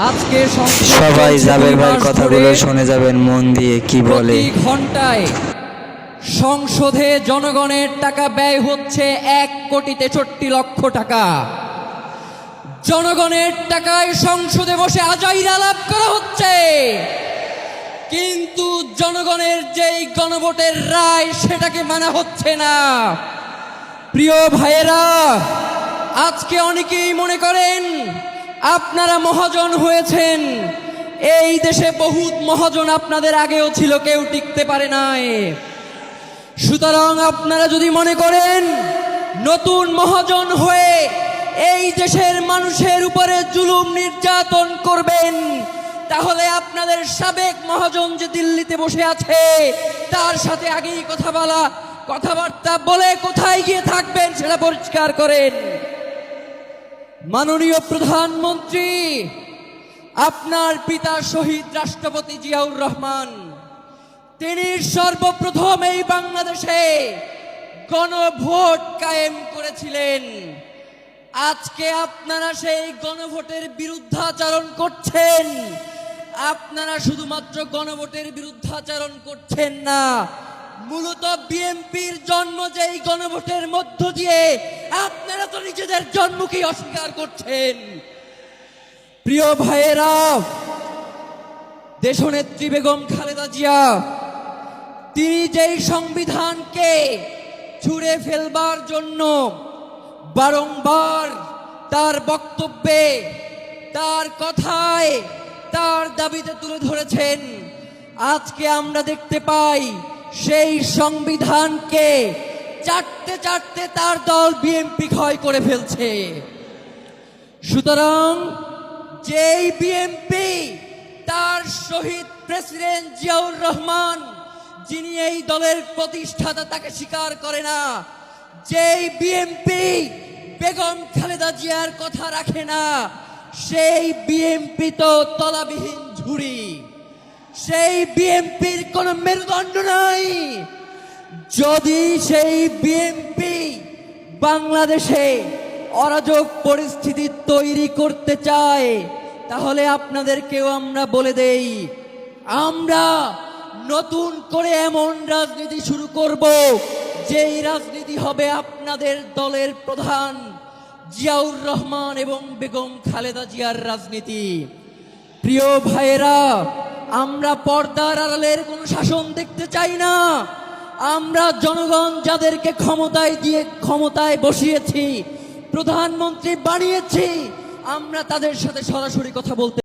আজকে সবাই জাবের ভাইয়ের কথাগুলো শুনে যাবেন মন দিয়ে কি বলে। প্রতি ঘন্টায় সংসদে জনগণের টাকা ব্যয় হচ্ছে 1,63,00,000 টাকা। জনগণের টাকায় সংসদে বসে আজাইরা লাভ করা হচ্ছে, কিন্তু জনগণের যেই গণভোটের রায় সেটাকে মানা হচ্ছে না। প্রিয় ভাইয়েরা, আজকে অনেকেই মনে করেন আপনারা মহাজন হয়েছেন। এই দেশে বহুত মহাজন আপনাদের আগেও ছিল, কেউ টিকতে পারে নাই। সুতরাং আপনারা যদি মনে করেন নতুন মহাজন হয়ে এই দেশের মানুষের উপরে জুলুম নির্যাতন করবেন, তাহলে আপনাদের সাবেক মহাজন যে দিল্লিতে বসে আছে তার সাথে আগেই কথাবার্তা বলে কোথায় গিয়ে থাকবেন সেটা পরিষ্কার করেন। মাননীয় প্রধানমন্ত্রী, আপনার পিতা শহীদ রাষ্ট্রপতি জিয়াউর রহমান, তিনি সর্বপ্রথম এই বাংলাদেশে গণভোট কায়েম করেছিলেন। আজকে আপনারা সেই গণভোটের বিরুদ্ধাচরণ করছেন। আপনারা শুধুমাত্র গণভোটের বিরুদ্ধাচরণ করছেন না, মূলত বিএনপির জন্ম যেই গণভোটের মধ্য দিয়ে আপনারা তো নিজেদের জন্মকেই অস্বীকার করছেন। প্রিয় ভাইয়েরা, দেশনেত্রী বেগম খালেদা জিয়া তিনি যেই সংবিধানকে ছুঁড়ে ফেলবার জন্য বারংবার তার বক্তব্যে, তার কথায়, তার দাবিতে তুলে ধরেছেন, আজকে আমরা দেখতে পাই সেই সংবিধানকে চাটতে চাটতে তার দল বিএনপি ক্ষয় করে ফেলছে। সুতরাং যেই বিএনপি তার শহীদ প্রেসিডেন্ট জিয়াউর রহমান, যিনি এই দলের প্রতিষ্ঠাতা, তাকে স্বীকার করে না, যেই বিএনপি বেগম খালেদা জিয়ার কথা রাখে না, সেই বিএনপি তো তলাবিহীন ঝুড়ি। সেই বিএনপির কোনো মেরুদণ্ড নাই। যদি সেই বিএনপি বাংলাদেশে অরাজক পরিস্থিতি তৈরি করতে চায়, তাহলে আপনাদেরকেও আমরা বলে দেই, আমরা নতুন করে এমন রাজনীতি শুরু করব যেই রাজনীতি হবে আপনাদের দলের প্রধান জিয়াউর রহমান এবং বেগম খালেদা জিয়ার রাজনীতি। প্রিয় ভাইয়েরা, আমরা পর্দার আড়ালের কোনো শাসন দেখতে চাই না। আমরা জনগণ যাদেরকে ক্ষমতায় বসিয়েছি, প্রধানমন্ত্রী বানিয়েছি, আমরা তাদের সাথে সরাসরি কথা বলতে